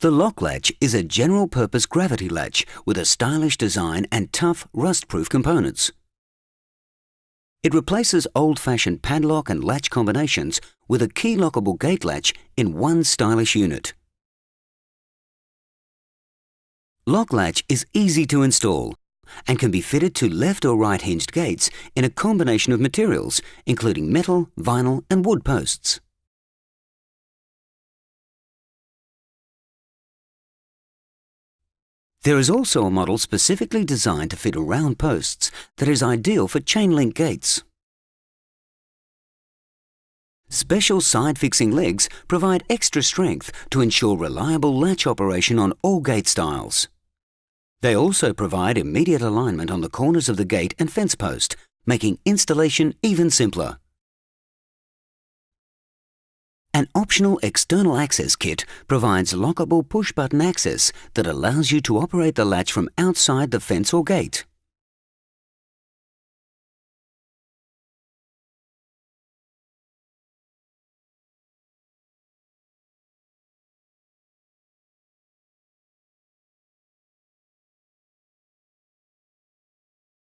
The LokkLatch is a general-purpose gravity latch with a stylish design and tough, rust-proof components. It replaces old-fashioned padlock and latch combinations with a key-lockable gate latch in one stylish unit. LokkLatch is easy to install and can be fitted to left or right hinged gates in a combination of materials, including metal, vinyl and wood posts. There is also a model specifically designed to fit round posts that is ideal for chain-link gates. Special side-fixing legs provide extra strength to ensure reliable latch operation on all gate styles. They also provide immediate alignment on the corners of the gate and fence post, making installation even simpler. An optional external access kit provides lockable push-button access that allows you to operate the latch from outside the fence or gate.